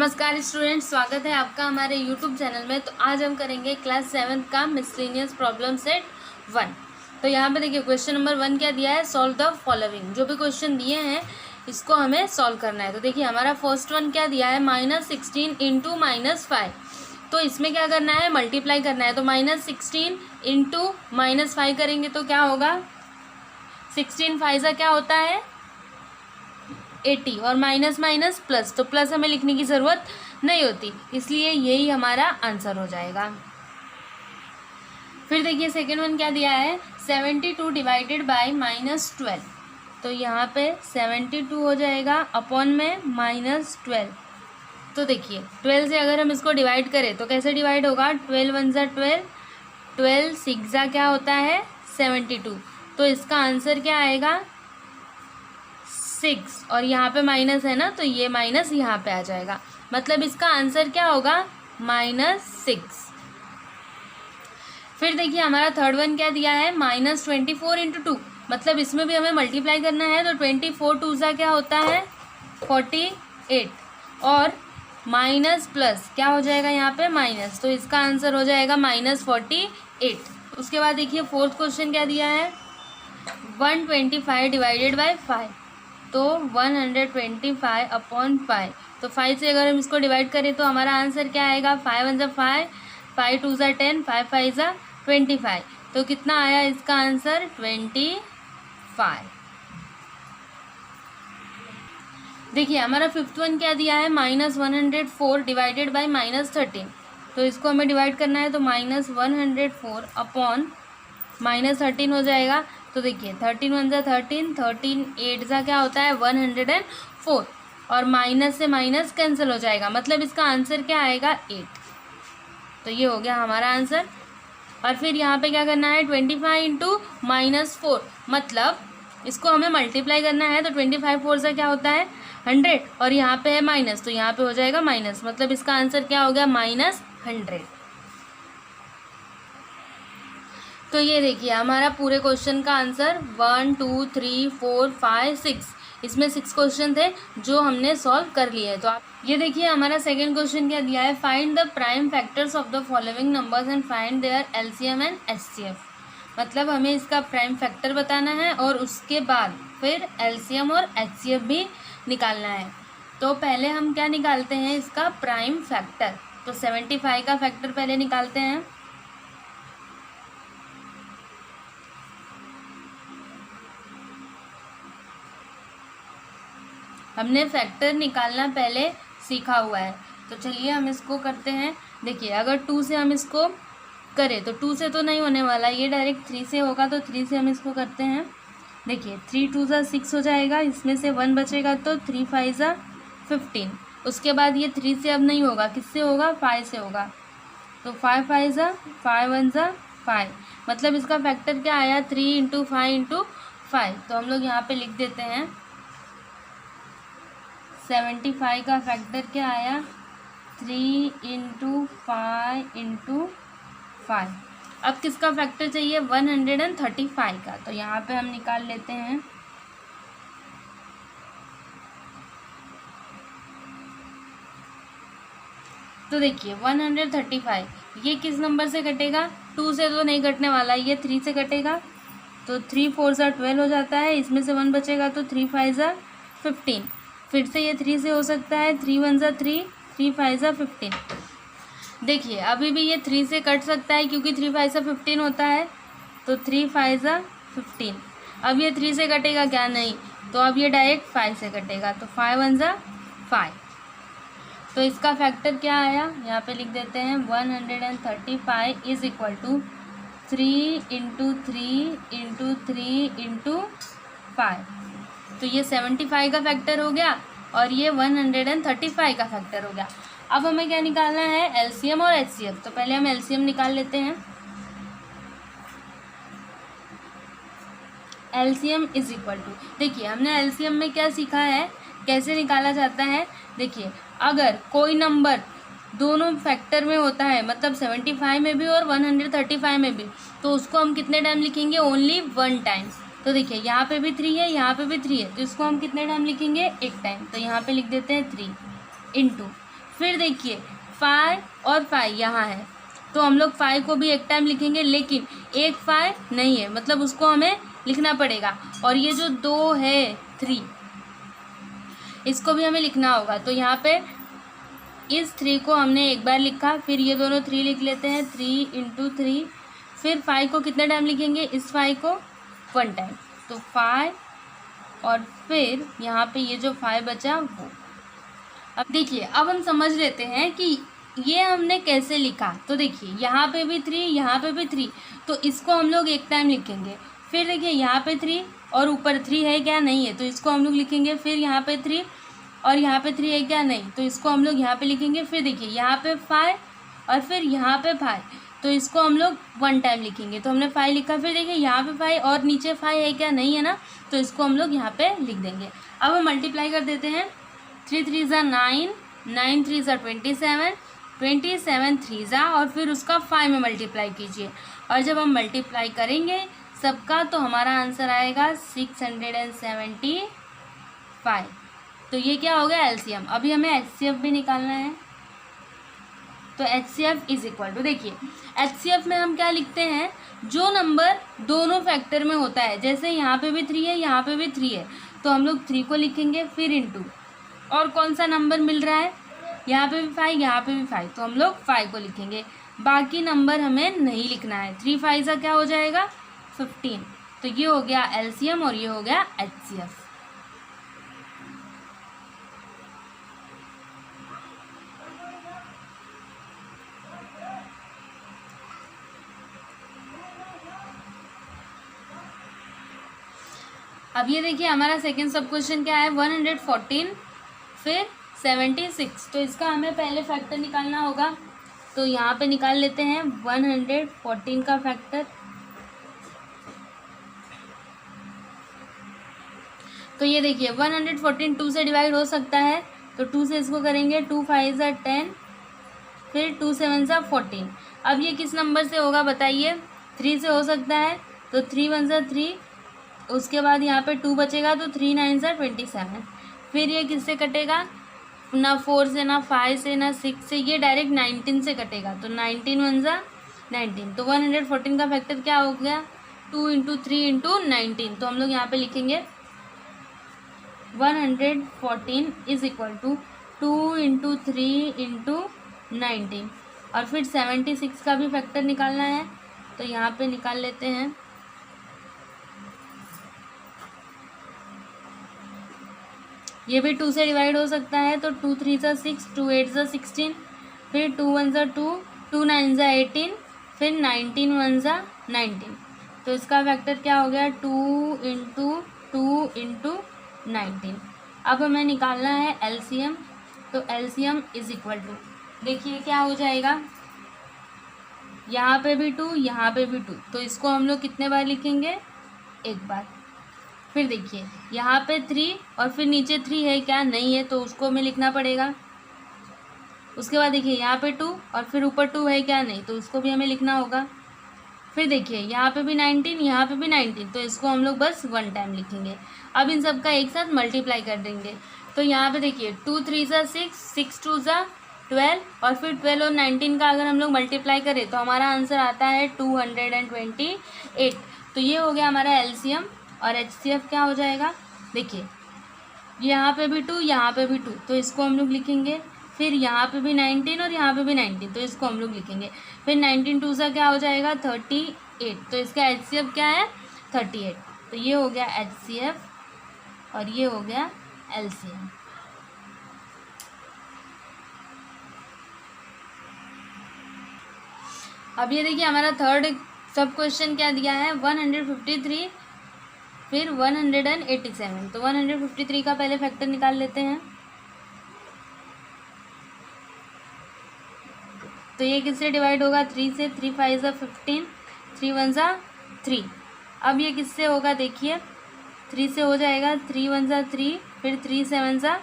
नमस्कार स्टूडेंट्स, स्वागत है आपका हमारे YouTube चैनल में। तो आज हम करेंगे क्लास 7 का मिसलेनियस प्रॉब्लम सेट 1। तो यहाँ पे देखिए क्वेश्चन नंबर 1 क्या दिया है, सॉल्व द फॉलोइंग। जो भी क्वेश्चन दिए हैं इसको हमें सॉल्व करना है। तो देखिए हमारा फर्स्ट वन क्या दिया है, -16 इंटू -5। तो इसमें क्या करना है, मल्टीप्लाई करना है। तो -16 इंटू -5 करेंगे तो क्या होगा, 16 5 क्या होता है 80 और माइनस माइनस प्लस, तो प्लस हमें लिखने की ज़रूरत नहीं होती, इसलिए यही हमारा आंसर हो जाएगा। फिर देखिए सेकेंड वन क्या दिया है, 72 डिवाइडेड बाय -12। तो यहाँ पे 72 हो जाएगा अपॉन में -12। तो देखिए 12 से अगर हम इसको डिवाइड करें तो कैसे डिवाइड होगा, 12 1 ज़ा 12, 12 6 ज़ा क्या होता है 72। तो इसका आंसर क्या आएगा 6, और यहाँ पे माइनस है ना, तो ये माइनस यहाँ पे आ जाएगा, मतलब इसका आंसर क्या होगा -6। फिर देखिए हमारा थर्ड वन क्या दिया है, -24 इंटू 2। मतलब इसमें भी हमें मल्टीप्लाई करना है। तो 24 2 सा क्या होता है 48, और माइनस प्लस क्या हो जाएगा यहाँ पे माइनस, तो इसका आंसर हो जाएगा -48। उसके बाद देखिए फोर्थ क्वेश्चन क्या दिया है, 125 डिवाइडेड बाय 5। तो 125 अपॉन 5, तो 5 से अगर हम इसको डिवाइड करें तो हमारा आंसर क्या आएगा, 5 1 ज़ा 5, 5 2 ज़ा 10, 5 5 ज़ा 25। तो कितना आया इसका आंसर 25। देखिए हमारा फिफ्थ वन क्या दिया है, -104 डिवाइडेड बाई -13। तो इसको हमें डिवाइड करना है। तो -104 अपॉन -13 हो जाएगा। तो देखिए 13 1 ज़ा 13, 13 8 ज़ा क्या होता है 104, और माइनस से माइनस कैंसिल हो जाएगा, मतलब इसका आंसर क्या आएगा 8। तो ये हो गया हमारा आंसर। और फिर यहाँ पे क्या करना है, 25 इंटू -4, मतलब इसको हमें मल्टीप्लाई करना है। तो 25 4 ज़ा क्या होता है 100, और यहाँ पे है माइनस, तो यहाँ पे हो जाएगा माइनस, मतलब इसका आंसर क्या हो गया -100। तो ये देखिए हमारा पूरे क्वेश्चन का आंसर 1 2 3 4 5 6, इसमें 6 क्वेश्चन थे जो हमने सॉल्व कर लिए हैं। तो आप ये देखिए हमारा सेकंड क्वेश्चन क्या दिया है, find the prime factors of the following numbers and find their LCM and HCF. मतलब हमें इसका प्राइम फैक्टर बताना है और उसके बाद फिर एलसीएम और एचसीएफ भी निकालना है। तो पहले हम क्या निकालते हैं, इसका प्राइम फैक्टर। तो 75 का फैक्टर पहले निकालते हैं। हमने फैक्टर निकालना पहले सीखा हुआ है, तो चलिए हम इसको करते हैं। देखिए अगर 2 से हम इसको करें तो 2 से तो नहीं होने वाला, ये डायरेक्ट 3 से होगा। तो 3 से हम इसको करते हैं। देखिए 3 2 ज़ा 6 हो जाएगा, इसमें से 1 बचेगा, तो 3 5 ज़ा 15। उसके बाद ये 3 से अब नहीं होगा, किससे होगा 5 से होगा। तो 5 5 ज़ा 5 1 ज़ा 5, मतलब इसका फैक्टर क्या आया 3 इंटू 5 इंटू 5। तो हम लोग यहाँ पे लिख देते हैं 75 का फैक्टर क्या आया 3 इंटू 5 इंटू 5। अब किसका फैक्टर चाहिए 135 का, तो यहाँ पे हम निकाल लेते हैं। तो देखिए 135 ये किस नंबर से कटेगा, 2 से तो नहीं कटने वाला, ये 3 से कटेगा। तो 3 4 ज़ा 12 हो जाता है, इसमें से 1 बचेगा, तो 3 5 ज़ा 15। फिर से ये 3 से हो सकता है, 3 1 ज़ा 3, 3 5 ज़ा 15। देखिए अभी भी ये 3 से कट सकता है क्योंकि 3 5 ज़ा 15 होता है। तो 3 5 ज़ा 15, अब ये 3 से कटेगा क्या, नहीं, तो अब ये डायरेक्ट 5 से कटेगा। तो 5 1 ज़ा 5। तो इसका फैक्टर क्या आया, यहाँ पे लिख देते हैं 135 is equal to 3 into 3 into 3 into 5। तो ये 75 का फैक्टर हो गया और ये 135 का फैक्टर हो गया। अब हमें क्या निकालना है, एलसीएम और एचसीएफ। तो पहले हम एलसीएम निकाल लेते हैं। एलसीएम इज इक्वल टू, देखिए हमने एलसीएम में क्या सीखा है, कैसे निकाला जाता है। देखिए अगर कोई नंबर दोनों फैक्टर में होता है, मतलब 75 में भी और 135 में भी, तो उसको हम कितने टाइम लिखेंगे, ओनली 1 टाइम। तो देखिए यहाँ पे भी 3 है, यहाँ पे भी 3 है, तो इसको हम कितने टाइम लिखेंगे, 1 टाइम। तो यहाँ पे लिख देते हैं 3 इंटू, फिर देखिए 5 और 5 यहाँ है, तो हम लोग 5 को भी एक टाइम लिखेंगे, लेकिन एक 5 नहीं है, मतलब उसको हमें लिखना पड़ेगा। और ये जो 2 है 3, इसको भी हमें लिखना होगा। तो यहाँ पे इस 3 को हमने एक बार लिखा, फिर ये दोनों 3 लिख लेते हैं, 3 × 3। फिर 5 को कितने टाइम लिखेंगे, इस 5 को 1 टाइम, तो 5। और फिर यहाँ पे ये जो 5 बचा वो। अब देखिए, अब हम समझ लेते हैं कि ये हमने कैसे लिखा। तो देखिए यहाँ पे भी 3, यहाँ पे भी 3, तो इसको हम लोग एक टाइम लिखेंगे। फिर देखिए यहाँ पे 3 और ऊपर 3 है क्या, नहीं है, तो इसको हम लोग लिखेंगे। फिर यहाँ पे 3 और यहाँ पे 3 है क्या, नहीं, तो इसको हम लोग यहाँ पे लिखेंगे। फिर देखिए यहाँ पे 5 और फिर यहाँ पे 5, तो इसको हम लोग 1 टाइम लिखेंगे। तो हमने 5 लिखा। फिर देखिए यहाँ पे 5 और नीचे 5 है क्या, नहीं है ना, तो इसको हम लोग यहाँ पे लिख देंगे। अब हम मल्टीप्लाई कर देते हैं। 3 3 ज़ा 9, 9 3 ज़ा 27, 27 3 ज़ा, और फिर उसका 5 में मल्टीप्लाई कीजिए। और जब हम मल्टीप्लाई करेंगे सबका, तो हमारा आंसर आएगा 675। तो ये क्या हो गया, एलसीएम। अभी हमें एचसीएफ भी निकालना है। तो एचसीएफ इज इक्वल टू, देखिए एचसीएफ में हम क्या लिखते हैं, जो नंबर दोनों फैक्टर में होता है। जैसे यहाँ पे भी 3 है, यहाँ पे भी 3 है, तो हम लोग 3 को लिखेंगे, फिर इंटू, और कौन सा नंबर मिल रहा है, यहाँ पे भी 5, यहाँ पे भी 5, तो हम लोग 5 को लिखेंगे। बाकी नंबर हमें नहीं लिखना है। 3 5 का क्या हो जाएगा, 15। तो ये हो गया एलसीएम और ये हो गया एचसीएफ। अब ये देखिए हमारा सेकेंड सब क्वेश्चन क्या है, 114 फिर 76। तो इसका हमें पहले फैक्टर निकालना होगा। तो यहाँ पे निकाल लेते हैं 114 का फैक्टर। तो ये देखिए 114 2 से डिवाइड हो सकता है, तो 2 से इसको करेंगे। 2 5 ज़ा 10, फिर 2 7 ज़ा 14। अब ये किस नंबर से होगा बताइए, 3 से हो सकता है, तो 3 1 ज़ा 3, उसके बाद यहाँ पे 2 बचेगा, तो 3 9 ज़ा 27। फिर ये किससे कटेगा, ना 4 से, ना 5 से, ना 6 से, ये डायरेक्ट 19 से कटेगा। तो 19 1 ज़ा 19। तो 114 का फैक्टर क्या हो गया, 2 × 3 × 19। तो हम लोग यहाँ पे लिखेंगे 114 इज इक्वल टू 2 × 3 × 19। और फिर 76 का भी फैक्टर निकालना है, तो यहाँ पे निकाल लेते हैं। ये भी 2 से डिवाइड हो सकता है, तो 2 3 ज़ा 6, 2 8 ज़ा 16, फिर 2 1 ज़ा 2, 2 9 ज़ा 18, फिर 19 1 ज़ा 19। तो इसका फैक्टर क्या हो गया, 2 × 2 × 19। अब हमें निकालना है एलसीएम। तो एलसीएम इज इक्वल टू, देखिए क्या हो जाएगा, यहाँ पे भी 2, यहाँ पे भी 2, तो इसको हम लोग कितने बार लिखेंगे, एक बार। फिर देखिए यहाँ पे 3 और फिर नीचे 3 है क्या, नहीं है, तो उसको हमें लिखना पड़ेगा। उसके बाद देखिए यहाँ पे 2 और फिर ऊपर 2 है क्या, नहीं, तो उसको भी हमें लिखना होगा। फिर देखिए यहाँ पे भी 19, यहाँ पे भी 19, तो इसको हम लोग बस 1 टाइम लिखेंगे। अब इन सब का एक साथ मल्टीप्लाई कर देंगे। तो यहाँ पे देखिए 2 3 ज़ा 6, 6 2 ज़ा 12, और फिर 12 और 19 का अगर हम लोग मल्टीप्लाई करें तो हमारा आंसर आता है 228। तो ये हो गया हमारा एलसीएम। और एचसीएफ क्या हो जाएगा, देखिए यहाँ पे भी 2, यहाँ पे भी 2, तो इसको हम लोग लिखेंगे। फिर यहाँ पे भी 19 और यहाँ पे भी 19, तो इसको हम लोग लिखेंगे। फिर 19 2 सा क्या हो जाएगा, 38, तो इसका एचसीएफ क्या है, 38। तो ये हो गया एचसीएफ और ये हो गया एलसीएम। अब ये देखिए हमारा थर्ड सब क्वेश्चन क्या दिया है, 153 फिर 187। तो 153 का पहले फैक्टर निकाल लेते हैं। तो ये किससे डिवाइड होगा, 3 से। 3 5 ज़ा 15, 3 1 ज़ा 3। अब ये किससे होगा, देखिए 3 से हो जाएगा, 3 1 ज़ा 3, फिर 3 7 ज़ा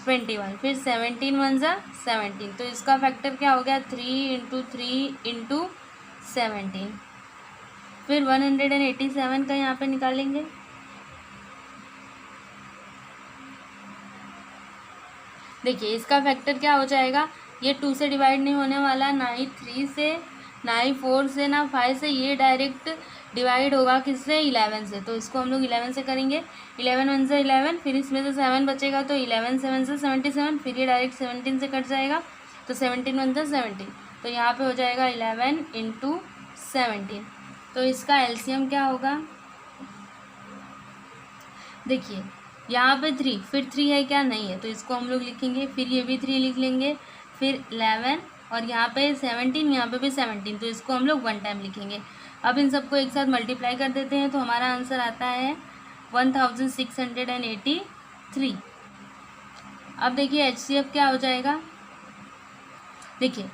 21, फिर 17 1 ज़ा 17। तो इसका फैक्टर क्या हो गया, 3 × 3 × 17। फिर 187 का यहाँ पे निकालेंगे। देखिए इसका फैक्टर क्या हो जाएगा, ये 2 से डिवाइड नहीं होने वाला, ना ही 3 से, ना ही 4 से, ना 5 से, ये डायरेक्ट डिवाइड होगा किससे, 11 से। तो इसको हम लोग 11 से करेंगे, 11 वन से 11, फिर इसमें से 7 बचेगा तो 11 7 से 77, फिर ये डायरेक्ट 17 से कट जाएगा तो 17 वन से 17, तो यहाँ पे हो जाएगा 11 इंटू 17। तो इसका एलसीएम क्या होगा, देखिए यहाँ पे 3, फिर 3 है क्या, नहीं है, तो इसको हम लोग लिखेंगे, फिर ये भी 3 लिख लेंगे, फिर 11 और यहाँ पे 17, यहाँ पे भी 17, तो इसको हम लोग 1 टाइम लिखेंगे। अब इन सबको एक साथ मल्टीप्लाई कर देते हैं तो हमारा आंसर आता है 1683। अब देखिए एचसीएफ क्या हो जाएगा, देखिए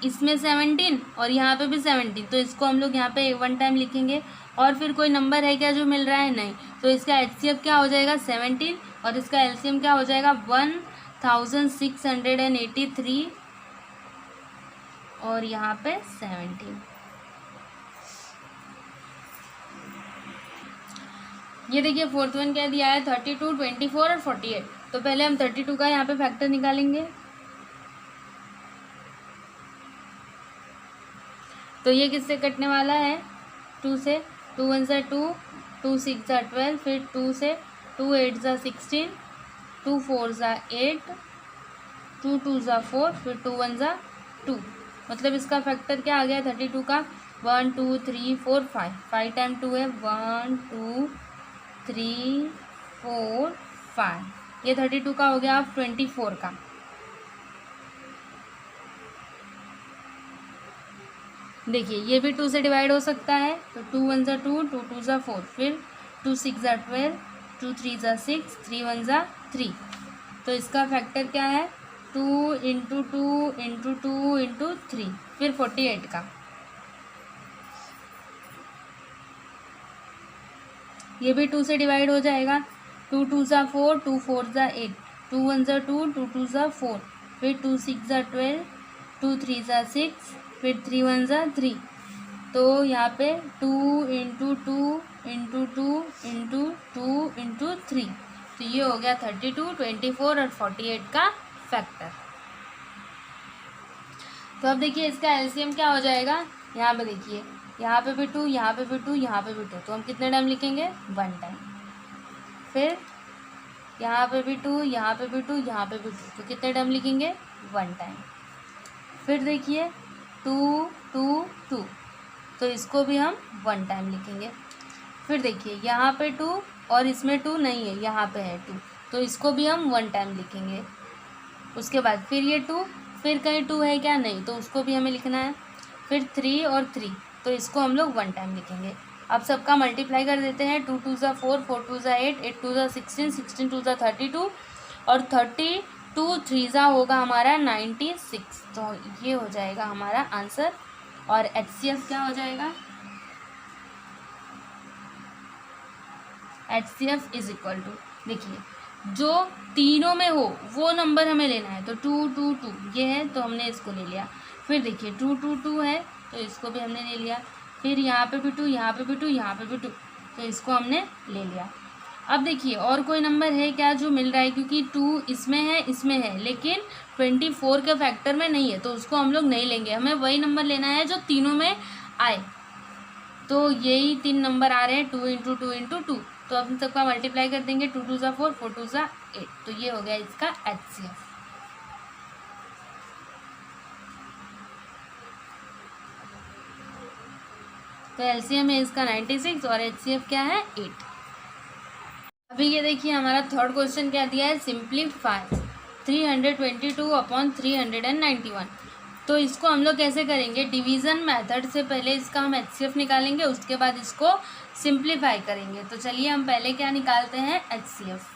इसमें 17 और यहाँ पे भी 17, तो इसको हम लोग यहाँ पे 1 टाइम लिखेंगे। और फिर कोई नंबर है क्या जो मिल रहा है, नहीं, तो इसका एचसीएफ क्या हो जाएगा 17 और इसका एलसीएम क्या हो जाएगा 1683 और यहाँ पे 17। ये देखिए फोर्थ वन क्या दिया है 32, 24 और 48। तो पहले हम 32 का यहाँ पे फैक्टर निकालेंगे, तो ये किससे कटने वाला है 2 से, 2 वन ज़ा 2, 2 6 ज़ा 12, फिर 2 से, 2 8 ज़ा 16, 2 4 ज़ा 8, 2 2 ज़ा 4, फिर 2 1 ज़ा 2, मतलब इसका फैक्टर क्या आ गया 32 का 1 2 3 4 5, 5 टाइम 2 है 1 2 3 4 5, ये 32 का हो गया अब 24 का। देखिए ये भी 2 से डिवाइड हो सकता है, तो 2 वन ज़ा 2, 2 2 ज़ा 4, फिर 2 6 ज़ा 12, 2 3 ज़ा 6, 3 1 ज़ा 3, तो इसका फैक्टर क्या है 2 इंटू 2 इंटू 2 इंटू 3, फिर 48 का। ये भी 2 से डिवाइड हो जाएगा, 2 2 ज़ा 4, 2 4 ज़ा 8, 2 1 ज़ा 2, 2 2 ज़ा 4, फिर 2 6 ज़ा 12, 2 3 ज़ा 6, फिर 3 1 ज़ा 3, तो यहाँ पे 2 इंटू 2 इंटू 2 इंटू 2 इंटू 3, तो ये हो गया 32, 24 और 48 का फैक्टर। तो अब देखिए इसका एलसीएम क्या हो जाएगा, यहाँ पे देखिए यहाँ पे भी 2, यहाँ पे भी 2, यहाँ पे भी 2, तो हम कितने टाइम लिखेंगे 1 टाइम, फिर यहाँ पे भी 2, यहाँ पे भी 2, यहाँ पे भी 2, तो कितने टाइम लिखेंगे 1 टाइम, फिर देखिए 2 2 2, तो इसको भी हम 1 टाइम लिखेंगे, फिर देखिए यहाँ पे 2 और इसमें 2 नहीं है, यहाँ पे है 2, तो इसको भी हम 1 टाइम लिखेंगे। उसके बाद फिर ये 2, फिर कहीं 2 है क्या, नहीं, तो उसको भी हमें लिखना है, फिर 3 और 3, तो इसको हम लोग 1 टाइम लिखेंगे। अब सबका मल्टीप्लाई कर देते हैं, 2 2 ज़ा 4, 4 2 ज़ा 8, 8 2 ज़ा 16, 16 2 ज़ा 32 और 32 3 ज़ा होगा हमारा 96, तो ये हो जाएगा हमारा आंसर। और एचसीएफ क्या हो जाएगा, एचसीएफ इज इक्वल टू, देखिए जो तीनों में हो वो नंबर हमें लेना है, तो 2 2 2 ये है तो हमने इसको ले लिया, फिर देखिए 2 2 2 है तो इसको भी हमने ले लिया, फिर यहाँ पे भी 2, यहाँ पे भी 2, यहाँ पे भी 2, तो इसको हमने ले लिया। अब देखिए और कोई नंबर है क्या जो मिल रहा है, क्योंकि 2 इसमें है लेकिन 24 के फैक्टर में नहीं है, तो उसको हम लोग नहीं लेंगे, हमें वही नंबर लेना है जो तीनों में आए। तो यही 3 नंबर आ रहे हैं 2 इंटू 2 इंटू 2, तो अब इन सबका मल्टीप्लाई कर देंगे, 2 2 ज़ा 4, 4 2 ज़ा 8, तो ये हो गया इसका एचसीएफ। तो एलसीएम है इसका 96 और एचसीएफ क्या है 8। अभी ये देखिए हमारा थर्ड क्वेश्चन क्या दिया है, सिंप्लीफाई 322 अपॉन 391। तो इसको हम लोग कैसे करेंगे, डिवीज़न मेथड से पहले इसका हम एचसीएफ निकालेंगे, उसके बाद इसको सिंप्लीफाई करेंगे। तो चलिए हम पहले क्या निकालते हैं, एचसीएफ।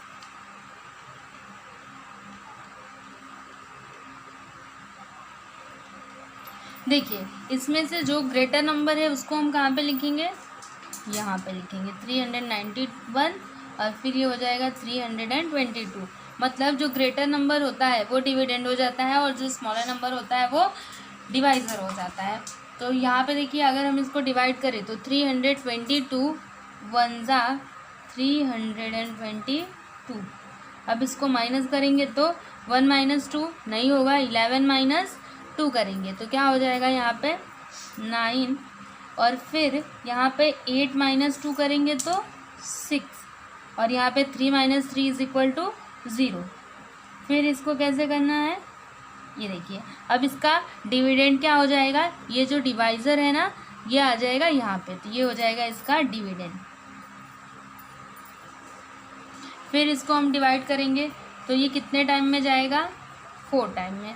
देखिए इसमें से जो ग्रेटर नंबर है उसको हम कहाँ पे लिखेंगे, यहाँ पे लिखेंगे 391 और फिर ये हो जाएगा 322, मतलब जो ग्रेटर नंबर होता है वो डिविडेंड हो जाता है और जो स्मॉलर नंबर होता है वो डिवाइज़र हो जाता है। तो यहाँ पे देखिए अगर हम इसको डिवाइड करें तो 322 1 ज़ा 322, अब इसको माइनस करेंगे तो 1 माइनस 2 नहीं होगा, 11 माइनस 2 करेंगे तो क्या हो जाएगा यहाँ पे 9, और फिर यहाँ पे 8 माइनस 2 करेंगे तो 6, और यहाँ पे 3 माइनस 3 इज इक्वल टू 0। फिर इसको कैसे करना है, ये देखिए, अब इसका डिविडेंड क्या हो जाएगा, ये जो डिवाइज़र है ना ये आ जाएगा यहाँ पे, तो ये हो जाएगा इसका डिविडेंड। फिर इसको हम डिवाइड करेंगे तो ये कितने टाइम में जाएगा, 4 टाइम में।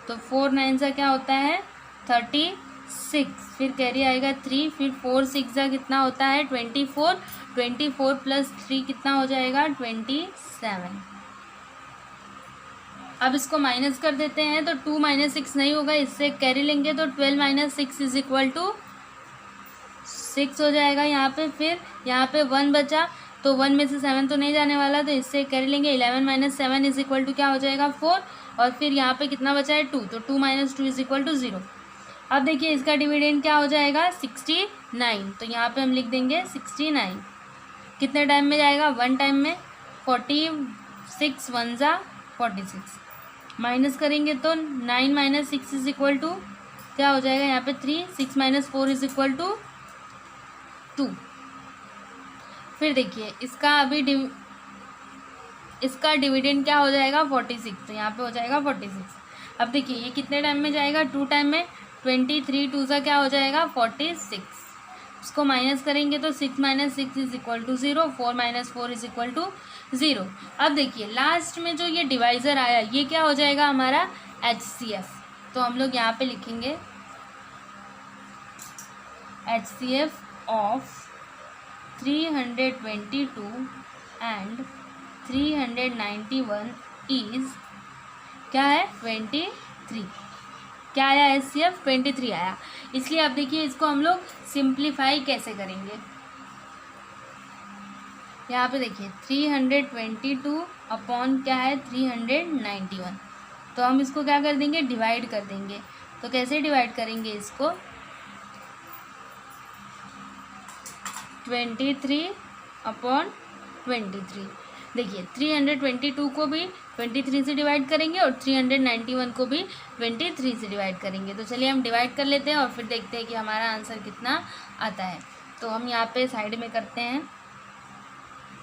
तो 4 9 सा क्या होता है 36, फिर कैरी आएगा 3, फिर 4 6 सा कितना होता है 24, 24 प्लस 3 कितना हो जाएगा 27। अब इसको माइनस कर देते हैं तो 2 माइनस 6 नहीं होगा, इससे कैरी लेंगे तो 12 माइनस 6 इज इक्वल टू 6 हो जाएगा यहाँ पे। फिर यहाँ पे 1 बचा तो 1 में से 7 तो नहीं जाने वाला, तो इससे कैरी लेंगे 11 माइनस 7 इज इक्वल टू क्या हो जाएगा 4, और फिर यहाँ पे कितना बचा है 2, तो 2 माइनस 2 इज इक्वल टू 0। अब देखिए इसका डिविडेंड क्या हो जाएगा 69, तो यहाँ पे हम लिख देंगे 69। कितने टाइम में जाएगा 1 टाइम में, 46 1 जा 46, माइनस करेंगे तो 9 माइनस 6 इज इक्वल टू क्या हो जाएगा यहाँ पे 3, 6 माइनस 4 इज इक्वल टू 2। फिर देखिए इसका डिविडेंड क्या हो जाएगा 46, तो यहाँ पे हो जाएगा 46। अब देखिए ये कितने टाइम में जाएगा 2 टाइम में, 23 2 सा क्या हो जाएगा 46, इसको माइनस करेंगे तो 6 minus 6 is equal to 0, 4 minus 4 is equal to 0। अब देखिए लास्ट में जो ये डिवाइज़र आया ये क्या हो जाएगा हमारा HCF, तो हम लोग यहाँ पे लिखेंगे HCF ऑफ 322 एंड 391 इज क्या है 23। क्या आया HCF 23 आया। इसलिए अब देखिए इसको हम लोग सिंप्लीफाई कैसे करेंगे, यहाँ पे देखिए 322 अपॉन क्या है 391, तो हम इसको क्या कर देंगे डिवाइड कर देंगे। तो कैसे डिवाइड करेंगे इसको 23 अपॉन 23। देखिए 322 को भी 23 से डिवाइड करेंगे और 391 को भी 23 से डिवाइड करेंगे। तो चलिए हम डिवाइड कर लेते हैं और फिर देखते हैं कि हमारा आंसर कितना आता है। तो हम यहाँ पे साइड में करते हैं,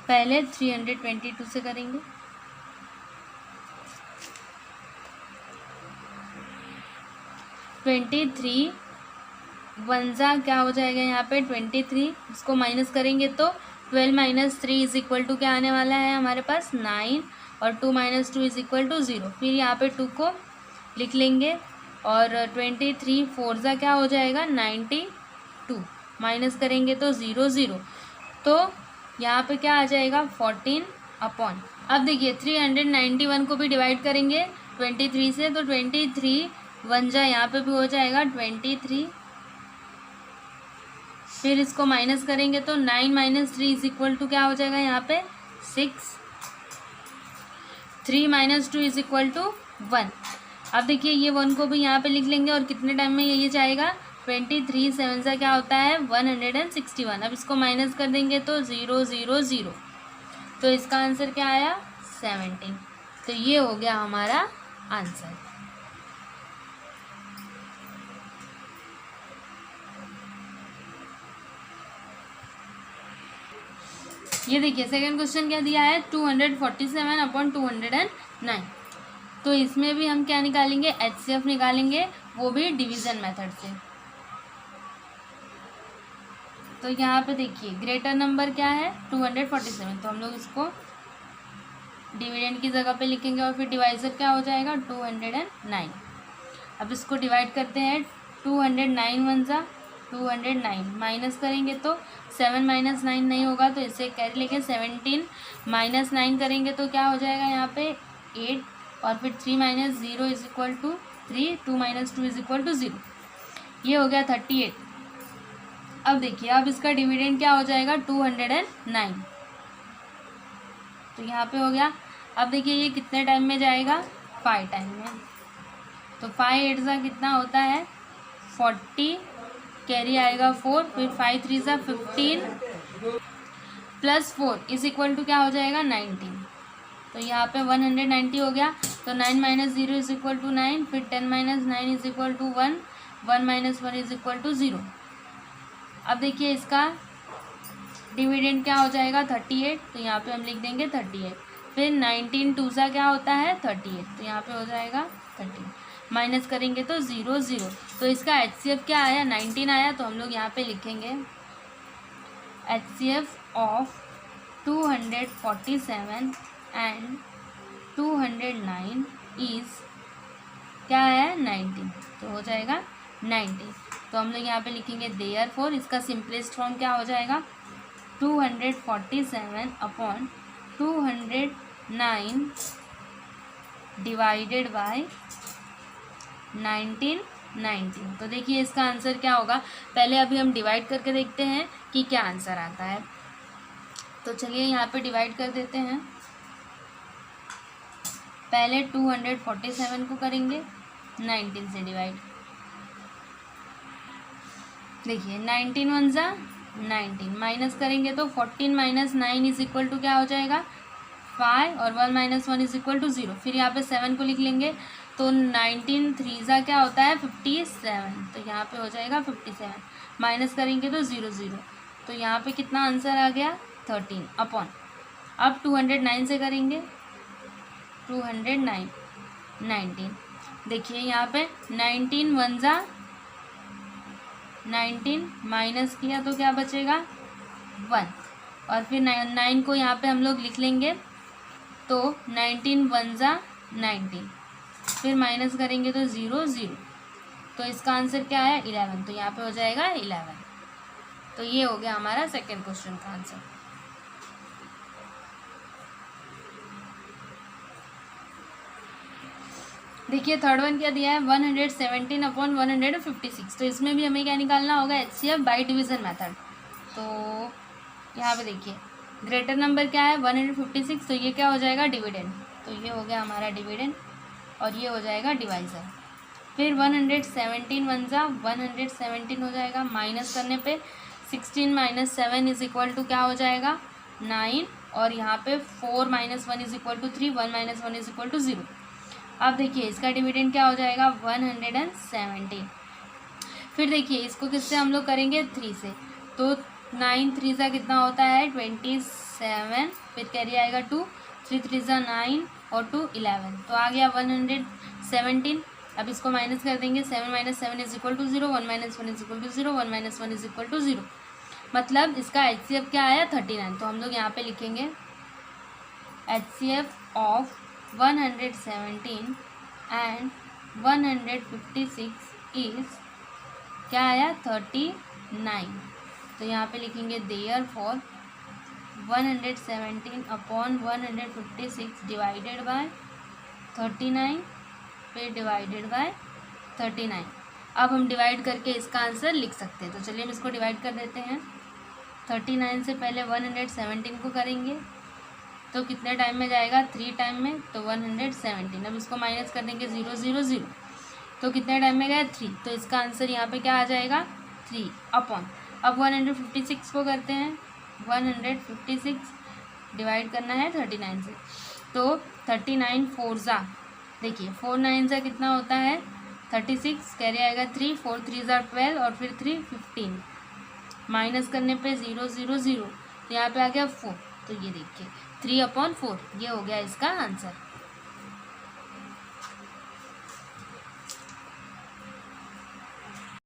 पहले 322 से करेंगे, (23) 1 जा क्या हो जाएगा यहाँ पे 23, इसको माइनस करेंगे तो 12 माइनस 3 इज इक्वल टू क्या आने वाला है हमारे पास 9, और 2 माइनस 2 इज इक्वल टू 0। फिर यहाँ पे 2 को लिख लेंगे और 23 4 जा क्या हो जाएगा 92, माइनस करेंगे तो 0 0, तो यहाँ पे क्या आ जाएगा 14 अपॉन। अब देखिए 391 को भी डिवाइड करेंगे 23 से, तो 23 1 जा यहाँ पे भी हो जाएगा 23, फिर इसको माइनस करेंगे तो 9 माइनस 3 इज इक्वल टू क्या हो जाएगा यहाँ पे 6, 3 माइनस 2 इज इक्वल टू 1। अब देखिए ये 1 को भी यहाँ पे लिख लेंगे और कितने टाइम में ये जाएगा 23 7 सा क्या होता है 161। अब इसको माइनस कर देंगे तो 0 0 0, तो इसका आंसर क्या आया 17। तो ये हो गया हमारा आंसर। ये देखिए सेकंड क्वेश्चन क्या दिया है 247 अपॉन 209, तो इसमें भी हम क्या निकालेंगे HCF निकालेंगे, वो भी डिवीज़न मेथड से। तो यहाँ पे देखिए ग्रेटर नंबर क्या है 247, तो हम लोग इसको डिविडेंड की जगह पे लिखेंगे और फिर डिवाइज़र क्या हो जाएगा 209। अब इसको डिवाइड करते हैं 209 1 जा 209, माइनस करेंगे तो 7 माइनस 9 नहीं होगा, तो इससे कैरी लेके 17 माइनस 9 करेंगे तो क्या हो जाएगा यहाँ पे 8, और फिर 3 minus 0 is equal to 3, 2 minus 2 is equal to 0। ये हो गया 38। अब देखिए अब इसका डिविडेंड क्या हो जाएगा 209, तो यहाँ पे हो गया। अब देखिए ये कितने टाइम में जाएगा 5 टाइम में, तो 5 8 सा कितना होता है 40, कैरी आएगा 4, फिर 5 3 सा 15 प्लस 4 इज इक्वल टू क्या हो जाएगा 19। तो यहाँ पे 190 हो गया। तो 9 माइनस 0 इज इक्वल टू 9, फिर 10 minus 9 is equal to 1, 1 minus 1 is equal to 0। अब देखिए इसका डिविडेंड क्या हो जाएगा 38, तो यहाँ पे हम लिख देंगे 38। फिर 19 टू सा क्या होता है 38, तो यहाँ पे हो जाएगा 38। माइनस करेंगे तो 0 0। तो इसका HCF क्या आया 19 आया, तो हम लोग यहाँ पे लिखेंगे HCF ऑफ 247 एंड 209 इज क्या है 19, तो हो जाएगा 90। तो हम लोग यहाँ पे लिखेंगे देयरफॉर इसका सिंपलेस्ट फॉर्म क्या हो जाएगा 247 अपॉन 209 डिवाइडेड बाय 19। तो देखिए इसका आंसर क्या होगा। पहले अभी हम डिवाइड करके देखते हैं कि क्या आंसर आता है। तो चलिए यहाँ पे डिवाइड कर देते हैं। पहले 247 को करेंगे 19 से डिवाइड। देखिए 19 वन ज़ा 19, माइनस करेंगे तो 14 माइनस 9 इज इक्वल टू क्या हो जाएगा 5, और 1 माइनस 1 इज इक्वल टू 0। फिर यहाँ पे 7 को लिख लेंगे, तो 19 3 ज़ा क्या होता है 57, तो यहाँ पे हो जाएगा 57। माइनस करेंगे तो 0 0, तो यहाँ पे कितना आंसर आ गया 13 अपॉन। अब 209 से करेंगे 209 19। देखिए यहाँ पे 19 वन ज़ा 19, माइनस किया तो क्या बचेगा 1, और फिर 9 को यहाँ पे हम लोग लिख लेंगे, तो 19 वन ज़ा 19, फिर माइनस करेंगे तो 0 0। तो इसका आंसर क्या है 11, तो यहाँ पे हो जाएगा 11। तो ये हो गया हमारा सेकेंड क्वेश्चन का आंसर। देखिए थर्ड वन क्या दिया है 117 अपॉन 156। तो इसमें भी हमें क्या निकालना होगा HCF बाई डिवीज़न मेथड। तो यहाँ पे देखिए ग्रेटर नंबर क्या है 156, तो ये क्या हो जाएगा डिविडेंड, तो ये हो गया हमारा डिविडेंड, और ये हो जाएगा डिवाइज़र। फिर 117 वन ज़ा 117 हो जाएगा, माइनस करने पे 16 माइनस 7 इज इक्वल टू क्या हो जाएगा 9, और यहाँ पे 4 minus 1 is equal to 3, 1 minus 1 is equal to 0। अब देखिए इसका डिविडेंड क्या हो जाएगा 117। फिर देखिए इसको किससे हम लोग करेंगे 3 से, तो 9 3 ज़ा कितना होता है 27, फिर कैरी आएगा 2, 3 3 ज़ा 9 और 2 11, तो आ गया 117। अब इसको माइनस कर देंगे, 7 minus 7 is equal to 0, 1 minus 1 is equal to 0, 1 minus 1 is equal to 0। मतलब इसका HCF क्या आया 39। तो हम लोग यहाँ पे लिखेंगे HCF ऑफ 117 एंड 156 इज क्या आया 39। तो यहाँ पे लिखेंगे देयरफॉर 117 अपॉन 156 डिवाइडेड बाय 39, फिर डिवाइडेड बाय 39। अब हम डिवाइड करके इसका आंसर लिख सकते हैं। तो चलिए हम इसको डिवाइड कर देते हैं। 39 से पहले 117 को करेंगे तो कितने टाइम में जाएगा 3 टाइम में, तो 117। अब इसको माइनस कर देंगे 0 0 0, तो कितने टाइम में गया 3, तो इसका आंसर यहाँ पे क्या आ जाएगा 3 अपॉन। अब 156 को करते हैं, 156 डिवाइड करना है 39 से, तो 39 4 ज़ा, देखिए 4 9 ज़ा कितना होता है 36, कैरी आएगा 3, 4 3 ज़ा 12, और फिर 3 15, माइनस करने पे 0 0 0, तो यहाँ पे आ गया 4। तो ये देखिए 3/4, ये हो गया इसका आंसर।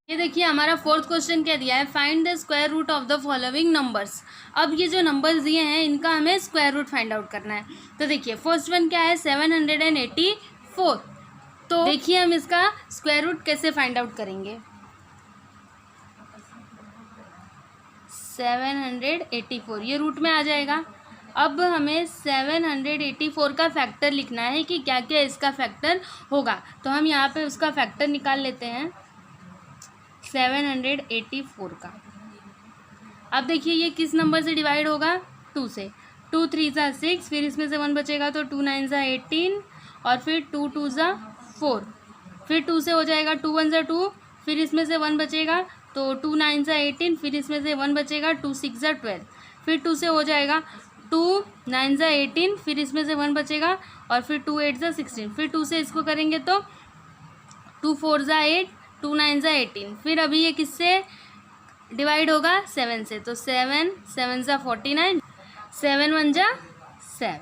ये देखिए हमारा फोर्थ क्वेश्चन क्या दिया है, find the square root of the following numbers. अब ये जो नंबर्स दिए हैं इनका हमें स्क्वायर रूट फाइंड आउट करना है। तो देखिए फर्स्ट वन क्या है 784। तो देखिए हम इसका स्क्वायर रूट कैसे फाइंड आउट करेंगे। 784 ये रूट में आ जाएगा। अब हमें 784 का फैक्टर लिखना है कि क्या क्या इसका फैक्टर होगा। तो हम यहाँ पे उसका फैक्टर निकाल लेते हैं 784 का। अब देखिए ये किस नंबर से डिवाइड होगा 2 से। 2 3 ज़ा 6, फिर इसमें से 1 बचेगा तो 2 9 ज़ा 18, और फिर 2 2 ज़ा 4, फिर 2 से हो जाएगा 2 1 ज़ा 2, फिर इसमें से 1 बचेगा तो 2 9 ज़ा 18, फिर इसमें से 1 बचेगा 2 6 ज़ा 12, फिर 2 से हो जाएगा 2 9 ज़ा 18, फिर इसमें से 1 बचेगा और फिर 2 8 ज़ा 16, फिर 2 से इसको करेंगे तो 2 4 ज़ा 8, 2 9 ज़ा 18। फिर अभी ये किससे डिवाइड होगा? 7 से। तो 7 7 ज़ा 49, 7 1 ज़ा 7।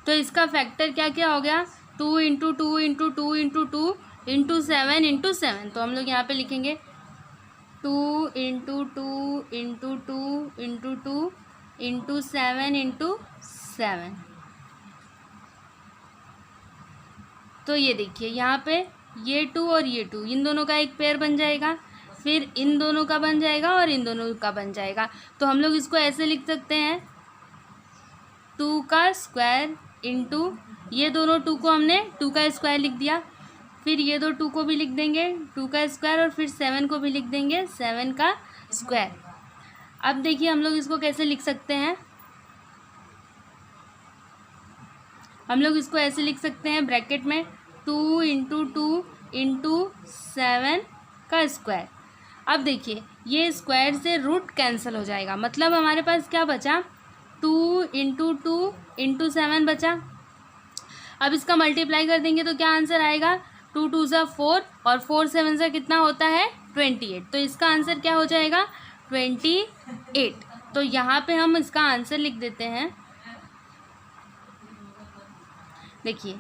तो इसका फैक्टर क्या क्या हो गया? 2 into 2 into 2 into 2 into 7 into 7। तो हम लोग यहाँ पे लिखेंगे 2 into 2 into 2 into 2 into 7 into 7। तो ये देखिए यहाँ पे ये 2 और ये 2, इन दोनों का एक पेयर बन जाएगा, फिर इन दोनों का बन जाएगा और इन दोनों का बन जाएगा। तो हम लोग इसको ऐसे लिख सकते हैं 2 का स्क्वायर इंटू ये दोनों 2 को हमने 2 का स्क्वायर लिख दिया, फिर ये दो 2 को भी लिख देंगे 2 का स्क्वायर, और फिर 7 को भी लिख देंगे 7 का स्क्वायर। अब देखिए हम लोग इसको कैसे लिख सकते हैं? हम लोग इसको ऐसे लिख सकते हैं ब्रैकेट में 2 इंटू 2 इंटू 7 का स्क्वायर। अब देखिए ये स्क्वायर से रूट कैंसिल हो जाएगा, मतलब हमारे पास क्या बचा? 2 इंटू 2 इंटू 7 बचा। अब इसका मल्टीप्लाई कर देंगे तो क्या आंसर आएगा? 2 2 ज़ा 4 और 4 7 ज़ा कितना होता है? 28। तो इसका आंसर क्या हो जाएगा? 28। तो यहाँ पे हम इसका आंसर लिख देते हैं। देखिए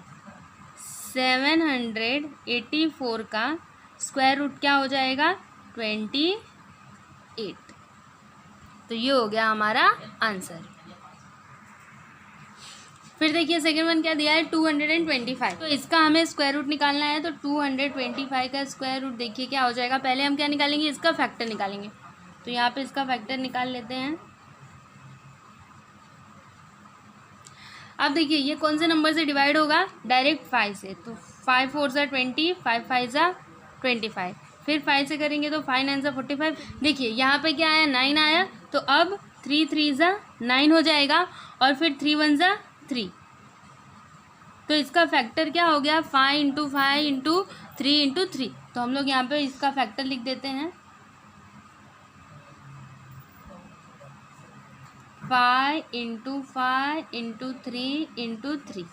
784 का स्क्वायर रूट क्या हो जाएगा? 28। तो ये हो गया हमारा आंसर। फिर देखिए सेकेंड वन क्या दिया है? 225। तो इसका हमें स्क्वायर रूट निकालना है। तो 225 का स्क्वायर रूट देखिए क्या हो जाएगा? पहले हम क्या निकालेंगे? इसका फैक्टर निकालेंगे। तो यहाँ पे इसका फैक्टर निकाल लेते हैं। अब देखिए ये कौन से नंबर से डिवाइड होगा? डायरेक्ट 5 से। तो 5 4 ज़ा 20, 5 5 ज़ा 25, फिर 5 से करेंगे तो 5 9 ज़ा 45। देखिए यहाँ पे क्या आया? 9 आया। तो अब 3 3 ज़ा 9 हो जाएगा, और फिर 3 1 ज़ा 3। तो इसका फैक्टर क्या हो गया? 5 इंटू 5 इंटू 3 इंटू 3। तो हम लोग यहाँ पे इसका फैक्टर लिख देते हैं 5 इंटू 5 इंटू 3 इंटू 3।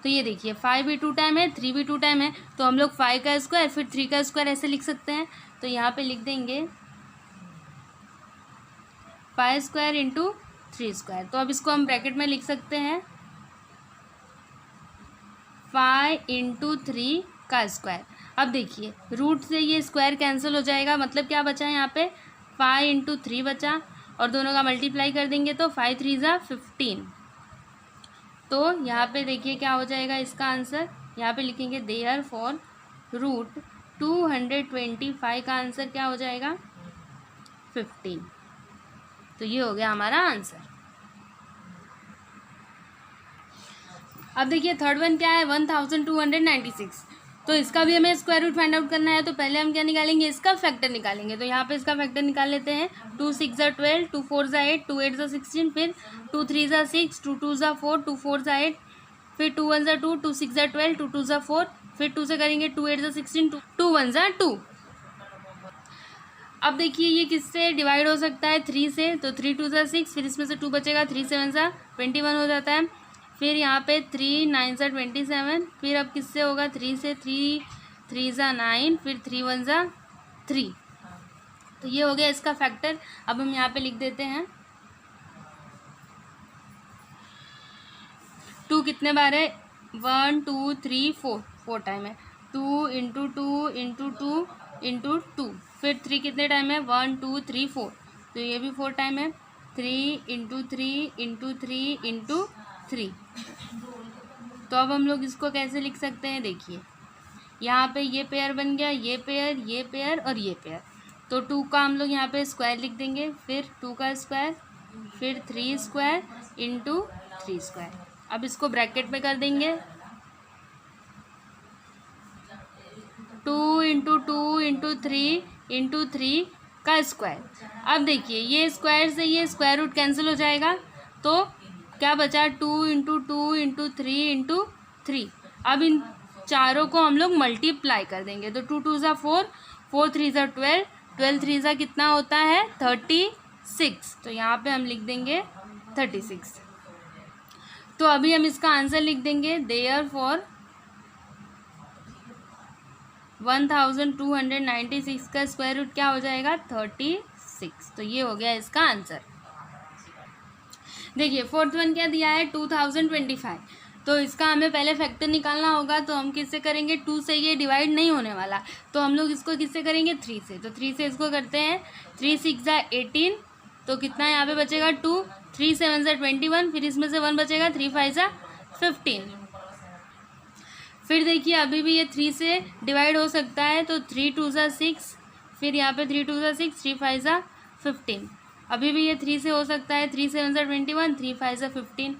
तो ये देखिए 5 भी 2 टाइम है, 3 भी 2 टाइम है। तो हम लोग 5 का स्क्वायर फिर 3 का स्क्वायर ऐसे लिख सकते हैं। तो यहाँ पे लिख देंगे 5 स्क्वायर इंटू 3 स्क्वायर। तो अब इसको हम ब्रैकेट में लिख सकते हैं 5 इंटू 3 का स्क्वायर। अब देखिए रूट से ये स्क्वायर कैंसिल हो जाएगा, मतलब क्या बचा है यहाँ पे? 5 इंटू 3 बचा, और दोनों का मल्टीप्लाई कर देंगे तो 5 3 ज़ा 15। तो यहाँ पे देखिए क्या हो जाएगा इसका आंसर? यहाँ पे लिखेंगे देयरफॉर रूट 225 का आंसर क्या हो जाएगा? 15। तो ये हो गया हमारा आंसर। अब देखिए थर्ड वन क्या है? 1296। तो इसका भी हमें स्क्वायर रूट फाइंड आउट करना है। तो पहले हम क्या निकालेंगे? इसका फैक्टर निकालेंगे। तो यहाँ पे इसका फैक्टर निकाल लेते हैं। 2 6 ज़ा 12, 2 4 ज़ा 8, 2 8 ज़ा 16, फिर 2 3 ज़ा 6, 2 2 ज़ा 4, 2 4 ज़ा 8, फिर 2 1 ज़ा 2, 2 6 ज़ा 12, 2 2 ज़ा 4, फिर 2 से करेंगे 2 8 ज़ा 16, 2 1 ज़ा 2। अब देखिए ये किससे डिवाइड हो सकता है? 3 से। तो 3 2 ज़ा 6, फिर इसमें से 2 बचेगा, 3 7 ज़ा 21 हो जाता है। फिर यहाँ पे 3 9 ज़ा 27, फिर अब किससे होगा? 3 से। 3 3 ज़ा 9, फिर 3 1 ज़ा 3। तो ये हो गया इसका फैक्टर। अब हम यहाँ पे लिख देते हैं 2 कितने बार है? 1 2 3 4, 4 टाइम है। 2 इंटू 2 इंटू 2 इंटू 2, फिर 3 कितने टाइम है? 1 2 3 4। तो ये भी 4 टाइम है। 3 इंटू 3 इंटू 3 इंटू 3। तो अब हम लोग इसको कैसे लिख सकते हैं? देखिए यहाँ पे ये पेयर बन गया, ये पेयर और ये पेयर। तो 2 का हम लोग यहाँ पे स्क्वायर लिख देंगे, फिर 2 का स्क्वायर, फिर 3 स्क्वायर इंटू 3 स्क्वायर। अब इसको ब्रैकेट में कर देंगे 2 इंटू 2 इंटू 3 इंटू 3 का स्क्वायर। अब देखिए ये स्क्वायर से ये स्क्वायर रूट कैंसिल हो जाएगा, तो क्या बचा? 2 इंटू 2 इंटू 3 इंटू 3। अब इन चारों को हम लोग मल्टीप्लाई कर देंगे। तो 2 2 ज़ा 4, 4 3 ज़ा 12, 12 3 ज़ा कितना होता है? 36। तो यहाँ पे हम लिख देंगे 36। तो अभी हम इसका आंसर लिख देंगे, देयरफॉर 1296 का स्क्वायर रूट क्या हो जाएगा, 36। तो ये हो गया इसका आंसर। देखिए फोर्थ वन क्या दिया है, 2025। तो इसका हमें पहले फैक्टर निकालना होगा, तो हम किससे करेंगे, 2 से ये डिवाइड नहीं होने वाला, तो हम लोग इसको किससे करेंगे, 3 से। तो 3 से इसको करते हैं, 3 6 18, तो कितना यहाँ पे बचेगा 2, 3 7 21, फिर इसमें से 1 बचेगा, 3 5 15। फिर देखिए अभी भी ये 3 से डिवाइड हो सकता है, तो 3 2 6, फिर यहाँ पे 3 2 6, 3 5 15। अभी भी ये 3 से हो सकता है, 3 7 21, 3 5 15।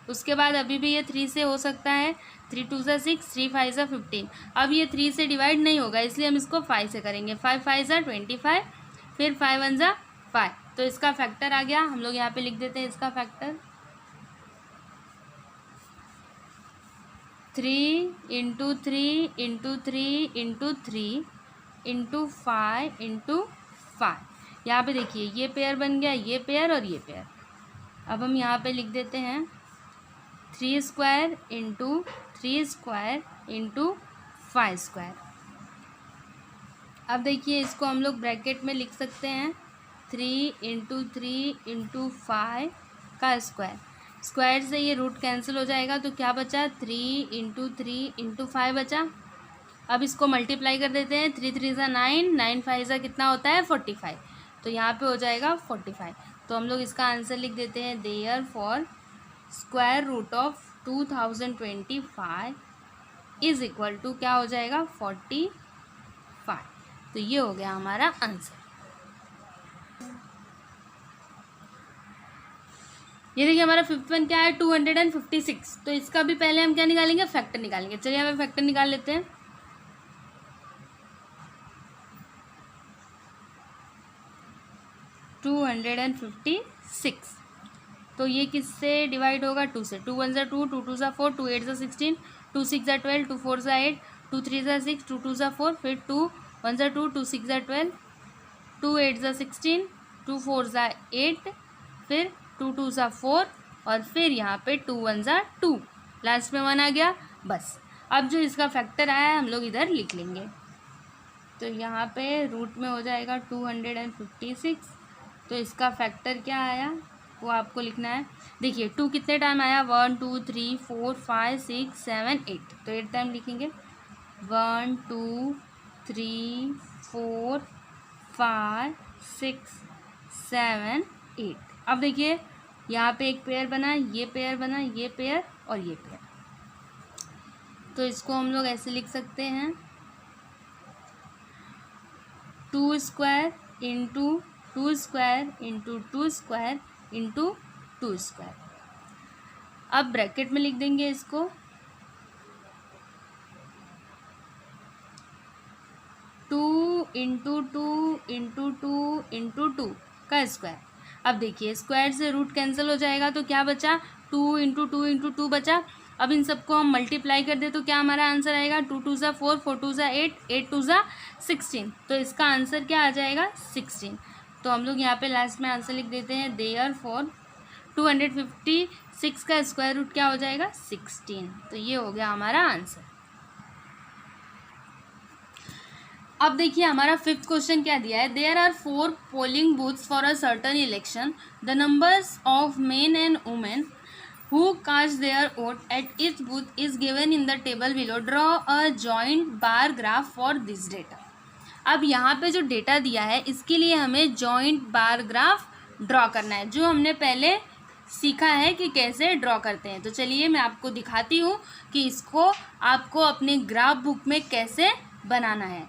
उसके बाद अभी भी ये 3 से हो सकता है, 3 2 6, 3 5 15। अब ये 3 से डिवाइड नहीं होगा, इसलिए हम इसको 5 से करेंगे, 5 5 25, फिर 5 1 5। तो इसका फैक्टर आ गया, हम लोग यहाँ पे लिख देते हैं इसका factor, 3 into 3 into 3 into 3 into 5 into 5। यहाँ पे देखिए ये पेयर बन गया, ये पेयर और ये पेयर। अब हम यहाँ पे लिख देते हैं 3 square into 3 square into 5 square. अब देखिए इसको हम लोग ब्रैकेट में लिख सकते हैं, 3 इंटू 3 इंटू 5 का स्क्वायर। स्क्वायर से ये रूट कैंसिल हो जाएगा, तो क्या बचा, 3 इंटू 3 इंटू 5 बचा। अब इसको मल्टीप्लाई कर देते हैं, 3 3 9, 9 5 कितना होता है, 45। तो यहाँ पे हो जाएगा 45। तो हम लोग इसका आंसर लिख देते हैं, therefore square root of 2025 is equal to क्या हो जाएगा, 45। तो ये हो गया हमारा आंसर। ये देखिए हमारा फिफ्थ वन क्या है, 256। तो इसका भी पहले हम क्या निकालेंगे, फैक्टर निकालेंगे। चलिए हमें फैक्टर निकाल लेते हैं। तो ये किससे डिवाइड होगा, 2 से। 2 1 2, 2 2 4, 2 8 16, 2 6 12, 2 4 8, 2 3 6, 2 2 4, फिर 2 1 2, 2 6 12, 2 8 16, 2 4 8, फिर 2 2 4, और फिर यहाँ पे 2 1 2, लास्ट में 1 आ गया। बस अब जो इसका फैक्टर आया है हम लोग इधर लिख लेंगे। तो यहाँ पे रूट में हो जाएगा 256। तो इसका फैक्टर क्या आया वो आपको लिखना है। देखिए 2 कितने टाइम आया, 1 2 3 4 5 6 7 8। तो 8 टाइम लिखेंगे, 1 2 3 4 5 6 7 8। अब देखिए यहाँ पे एक पेयर बना, ये पेयर बना, ये पेयर और ये पेयर। तो इसको हम लोग ऐसे लिख सकते हैं, 2 square into 2 square into 2 square into 2 square. अब ब्रैकेट में लिख देंगे इसको, 2 इंटू 2 इंटू 2 इंटू 2 का स्क्वायर। अब देखिए स्क्वायर से रूट कैंसिल हो जाएगा, तो क्या बचा, 2 इंटू 2 इंटू 2 बचा। अब इन सबको हम मल्टीप्लाई कर दे तो क्या हमारा आंसर आएगा, 2 2 4, 4 2 8, 8 2 16। तो इसका आंसर क्या आ जाएगा, 16। तो हम लोग यहाँ पे लास्ट में आंसर लिख देते हैं, देयरफॉर 256 का स्क्वायर रूट क्या हो जाएगा, 16। तो ये हो गया हमारा आंसर। अब देखिए हमारा फिफ्थ क्वेश्चन क्या दिया है, there are 4 polling booths for a certain election, the numbers of men and women who cast their vote at each booth is given in the table below. Draw a joint bar graph for this data. अब यहाँ पे जो data दिया है इसके लिए हमें joint bar graph draw करना है, जो हमने पहले सीखा है कि कैसे ड्रॉ करते हैं। तो चलिए मैं आपको दिखाती हूँ कि इसको आपको अपने ग्राफ बुक में कैसे बनाना है।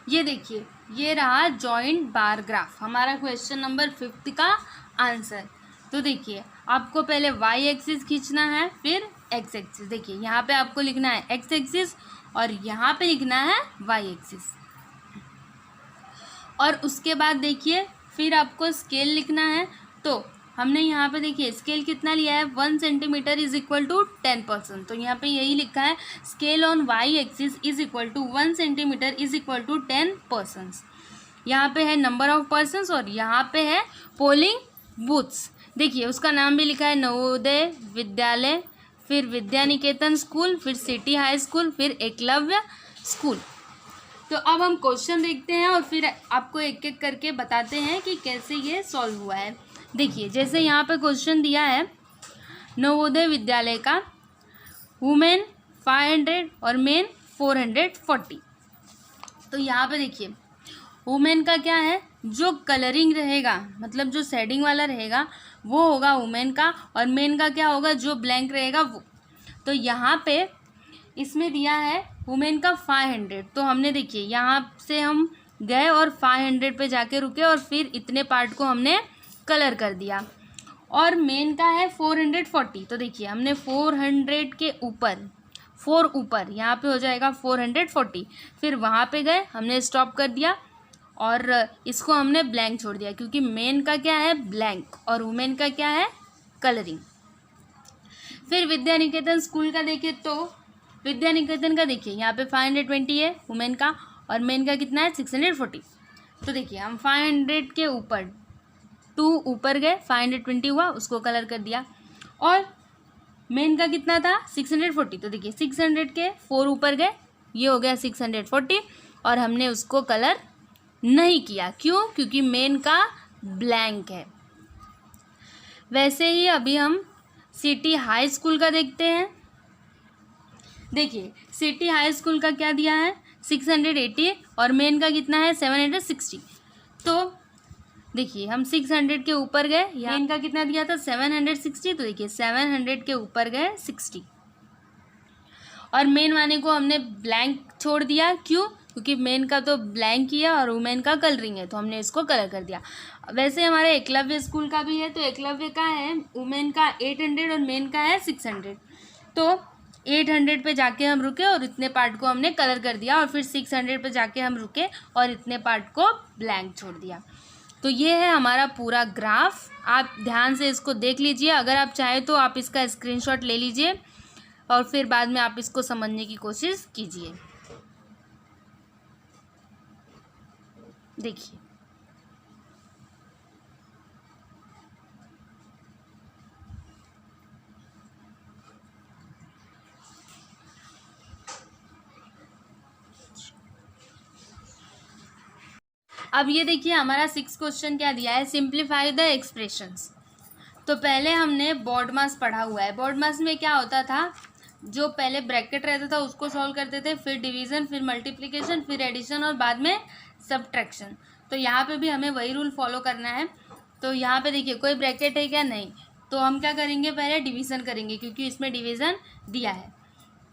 ये देखिए ये रहा जॉइंट बार ग्राफ, हमारा क्वेश्चन नंबर 5 का आंसर। तो देखिए आपको पहले वाई एक्सिस खींचना है, फिर एक्स एक्सिस। देखिए यहाँ पे आपको लिखना है एक्स एक्सिस और यहाँ पे लिखना है वाई एक्सिस। और उसके बाद देखिए फिर आपको स्केल लिखना है। तो हमने यहाँ पे देखिए स्केल कितना लिया है, 1 सेंटीमीटर इज इक्वल टू 10%। तो यहाँ पे यही लिखा है, scale on Y axis is equal to 1 centimetre is equal to 10%। यहाँ पे है नंबर ऑफ पर्सन्स और यहाँ पे है पोलिंग बूथ्स। देखिए उसका नाम भी लिखा है नवोदय विद्यालय, फिर विद्या निकेतन स्कूल, फिर सिटी हाई स्कूल, फिर एकलव्य स्कूल। तो अब हम क्वेश्चन देखते हैं और फिर आपको एक एक करके बताते हैं कि कैसे ये सॉल्व हुआ है। देखिए जैसे यहाँ पे क्वेश्चन दिया है नवोदय विद्यालय का वुमेन 500 और मेन 440। तो यहाँ पे देखिए वुमेन का क्या है, जो कलरिंग रहेगा मतलब जो शेडिंग वाला रहेगा वो होगा वुमेन का, और मेन का क्या होगा, जो ब्लैंक रहेगा वो। तो यहाँ पे इसमें दिया है वुमेन का 500, तो हमने देखिए यहाँ से हम गए और 500 पे जाके रुके और फिर इतने पार्ट को हमने कलर कर दिया। और मेन का है 440, तो देखिए हमने 400 के ऊपर 4 ऊपर यहाँ पे हो जाएगा 440, फिर वहाँ पे गए हमने स्टॉप कर दिया और इसको हमने ब्लैंक छोड़ दिया, क्योंकि मेन का क्या है ब्लैंक और वुमेन का क्या है कलरिंग। फिर विद्या निकेतन स्कूल का देखिए, तो विद्या निकेतन का देखिए यहाँ पे 520 है वुमेन का और मेन का कितना है 640। तो देखिए हम 500 के ऊपर 2 ऊपर गए 520 हुआ, उसको कलर कर दिया। और मेन का कितना था 640, तो देखिए 600 के 4 ऊपर गए, ये हो गया 640 और हमने उसको कलर नहीं किया। क्यों? क्योंकि मेन का ब्लैंक है। वैसे ही अभी हम सिटी हाई स्कूल का देखते हैं। देखिए सिटी हाई स्कूल का क्या दिया है 680 और मेन का कितना है 760। तो देखिए हम 600 के ऊपर गए, मेन का कितना दिया था 760, तो देखिए 700 के ऊपर गए 60 और मेन वाले को हमने ब्लैंक छोड़ दिया। क्यों? क्योंकि मेन का तो ब्लैंक ही है और वुमेन का कलरिंग है, तो हमने इसको कलर कर दिया। वैसे हमारे एकलव्य स्कूल का भी है, तो एकलव्य का है वुमेन का 800 और मेन का है 600। तो 800 पे जाके हम रुके और इतने पार्ट को हमने कलर कर दिया और फिर 600 पे जाके हम रुके और इतने पार्ट को ब्लैंक छोड़ दिया। तो ये है हमारा पूरा ग्राफ। आप ध्यान से इसको देख लीजिए, अगर आप चाहें तो आप इसका स्क्रीनशॉट ले लीजिए और फिर बाद में आप इसको समझने की कोशिश कीजिए। देखिए अब ये देखिए हमारा 6 क्वेश्चन क्या दिया है, सिंप्लीफाई द एक्सप्रेशंस। तो पहले हमने बॉड मास पढ़ा हुआ है। बॉड मास में क्या होता था, जो पहले ब्रैकेट रहता था उसको सॉल्व करते थे, फिर डिवीज़न, फिर मल्टीप्लिकेशन, फिर एडिशन और बाद में सब्ट्रैक्शन। तो यहाँ पे भी हमें वही रूल फॉलो करना है। तो यहाँ पे देखिए कोई ब्रैकेट है क्या, नहीं, तो हम क्या करेंगे पहले डिवीज़न करेंगे क्योंकि इसमें डिवीज़न दिया है।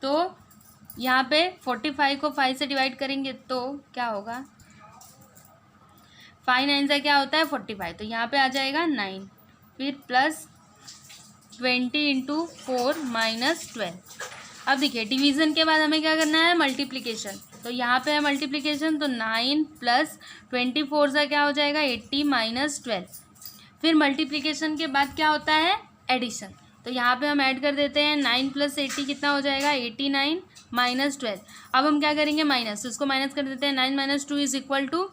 तो यहाँ पे 45 को 5 से डिवाइड करेंगे तो क्या होगा, 5 9 से क्या होता है 45, तो यहाँ पे आ जाएगा 9, फिर प्लस 20 इंटू 4 माइनस 12। अब देखिए डिवीज़न के बाद हमें क्या करना है मल्टीप्लिकेशन, तो यहाँ पे है मल्टीप्लिकेशन, तो 9 प्लस 24 से क्या हो जाएगा 80 माइनस 12। फिर मल्टीप्लिकेशन के बाद क्या होता है एडिशन, तो यहाँ पे हम ऐड कर देते हैं 9 प्लस 80 कितना हो जाएगा 89 माइनस 12। अब हम क्या करेंगे माइनस, तो इसको माइनस कर देते हैं, 9 minus 2 is equal to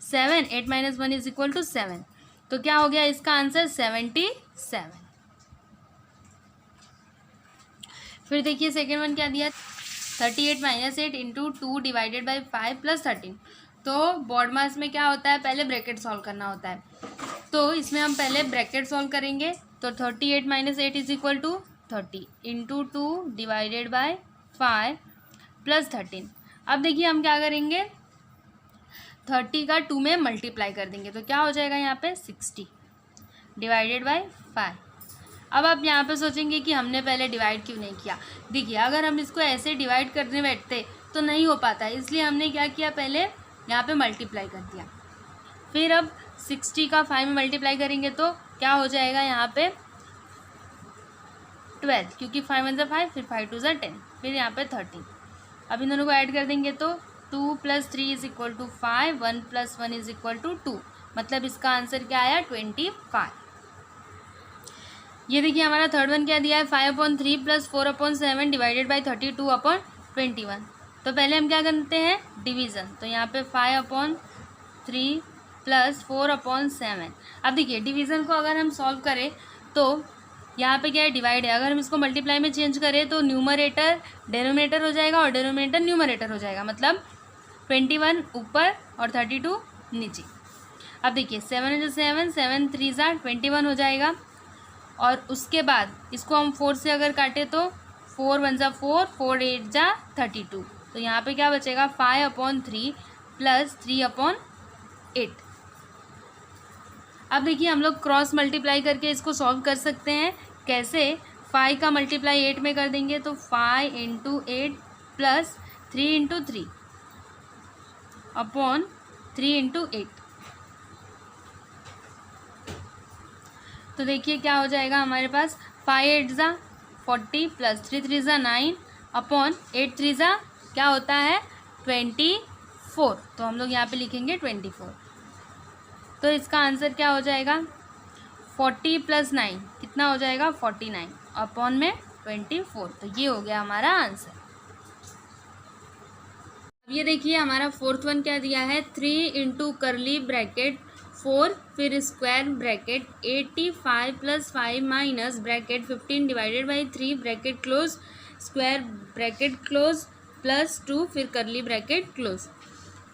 7, 8 minus 1 is equal to 7। तो क्या हो गया इसका आंसर 77। फिर देखिए सेकेंड वन क्या दिया, 38 minus 8 into 2 divided by 5 plus 13। तो बॉड मास में क्या होता है पहले ब्रैकेट सॉल्व करना होता है, तो इसमें हम पहले ब्रैकेट सॉल्व करेंगे। तो 38 minus 8 is equal to 30 into 2 divided by 5 plus 13। अब देखिए हम क्या करेंगे 30 का 2 में मल्टीप्लाई कर देंगे, तो क्या हो जाएगा यहाँ पे 60 डिवाइडेड बाई 5। अब आप यहाँ पे सोचेंगे कि हमने पहले डिवाइड क्यों नहीं किया। देखिए अगर हम इसको ऐसे डिवाइड करने बैठते तो नहीं हो पाता, इसलिए हमने क्या किया पहले यहाँ पे मल्टीप्लाई कर दिया। फिर अब 60 का 5 में मल्टीप्लाई करेंगे तो क्या हो जाएगा यहाँ पे 12, क्योंकि 5 1 = 5, फिर 5 2 = 10, फिर यहाँ पे 13। अब इन दोनों को ऐड कर देंगे तो 2 + 3 is equal to 5, 1 + 1 is equal to 2, मतलब इसका आंसर क्या आया 25। ये देखिए हमारा थर्ड वन क्या दिया है 5/3 + 4/7 डिवाइडेड बाई 32/21। तो पहले हम क्या करते हैं डिवीज़न, तो यहाँ पे 5/3 + 4/7। अब देखिए डिवीज़न को अगर हम सॉल्व करें तो यहाँ पे क्या है, डिवाइड है। अगर हम इसको मल्टीप्लाई में चेंज करें तो न्यूमरेटर डिनोमिनेटर हो जाएगा और डिनोमिनेटर न्यूमरेटर हो जाएगा, मतलब 21 ऊपर और 32 नीचे। अब देखिए 7 7 7 3 21 हो जाएगा। और उसके बाद इसको हम 4 से अगर काटे तो 4 1 4, 4 8 32। तो यहाँ पे क्या बचेगा, 5/3 प्लस 3/8। अब देखिए हम लोग क्रॉस मल्टीप्लाई करके इसको सॉल्व कर सकते हैं। कैसे, 5 का मल्टीप्लाई 8 में कर देंगे तो 5 × 8 प्लस 3 × 3 अपॉन 3 × 8। तो देखिए क्या हो जाएगा हमारे पास, 5 8 40 प्लस 3 3 9 अपॉन 8 3 क्या होता है 24। तो हम लोग यहाँ पे लिखेंगे 24। तो इसका आंसर क्या हो जाएगा, 40 + 9 कितना हो जाएगा 49 अपॉन में 24। तो ये हो गया हमारा आंसर। अब ये देखिए हमारा 4th वन क्या दिया है, 3 × कर्ली ब्रैकेट 4 फिर square bracket 85 + 5 minus bracket 15 divided by 3 bracket close square bracket close plus 2 फिर कर्ली ब्रैकेट क्लोज।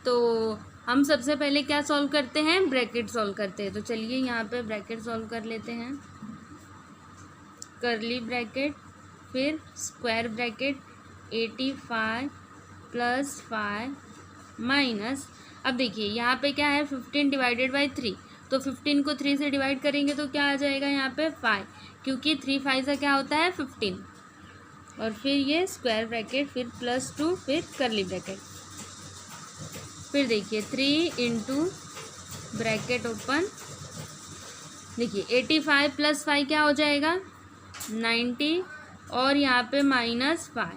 तो हम सबसे पहले क्या सॉल्व करते हैं, ब्रैकेट सॉल्व करते हैं। तो चलिए यहाँ पे ब्रैकेट सॉल्व कर लेते हैं। कर्ली ब्रैकेट फिर स्क्वायर ब्रैकेट 85 + 5 माइनस, अब देखिए यहाँ पे क्या है 15 डिवाइडेड बाई 3। तो 15 को 3 से डिवाइड करेंगे तो क्या आ जाएगा यहाँ पे 5, क्योंकि 3 5 से क्या होता है 15। और फिर ये स्क्वायर ब्रैकेट फिर प्लस 2 फिर कर्ली ब्रैकेट। फिर देखिए 3 × ब्रैकेट ओपन, देखिए 85 + 5 क्या हो जाएगा 90 और यहाँ पे -5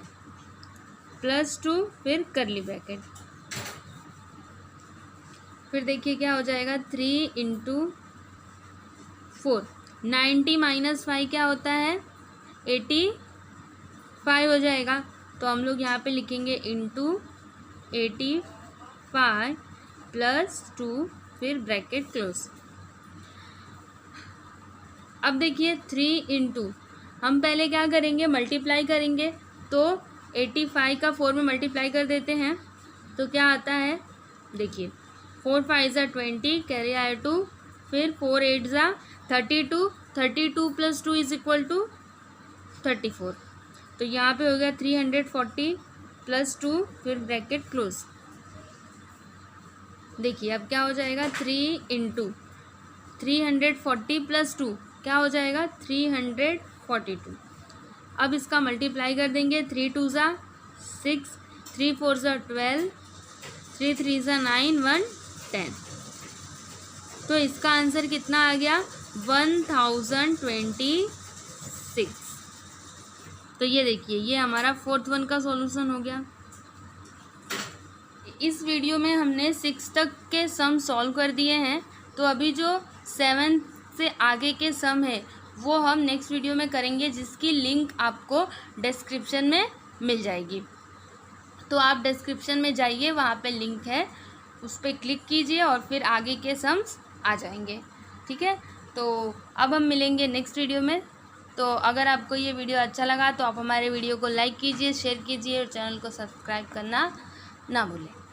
प्लस 2 फिर कर्ली ब्रैकेट। फिर देखिए क्या हो जाएगा 3 × 4, 90 - 5 क्या होता है 85 हो जाएगा। तो हम लोग यहाँ पे लिखेंगे × 85 प्लस 2 फिर ब्रैकेट क्लोज। अब देखिए 3 × हम पहले क्या करेंगे मल्टीप्लाई करेंगे, तो 85 का 4 में मल्टीप्लाई कर देते हैं तो क्या आता है, देखिए 4 5 20 कैरी आया 2 फिर 4 8 32, 32 + 2 = 34। तो यहाँ पे हो गया 340 + 2 फिर ब्रैकेट क्लोज। देखिए अब क्या हो जाएगा 3 × 340 + 2 क्या हो जाएगा 342। अब इसका मल्टीप्लाई कर देंगे, 3 2 6, 3 4 12, 3 3 9, 1 10। तो इसका आंसर कितना आ गया 1026। तो ये देखिए ये हमारा 4th वन का सॉल्यूशन हो गया। इस वीडियो में हमने 6 तक के सम सॉल्व कर दिए हैं। तो अभी जो 7 से आगे के सम है वो हम नेक्स्ट वीडियो में करेंगे, जिसकी लिंक आपको डिस्क्रिप्शन में मिल जाएगी। तो आप डिस्क्रिप्शन में जाइए, वहाँ पे लिंक है, उस पर क्लिक कीजिए और फिर आगे के सम्स आ जाएंगे। ठीक है, तो अब हम मिलेंगे नेक्स्ट वीडियो में। तो अगर आपको ये वीडियो अच्छा लगा तो आप हमारे वीडियो को लाइक कीजिए, शेयर कीजिए और चैनल को सब्सक्राइब करना ना भूलें।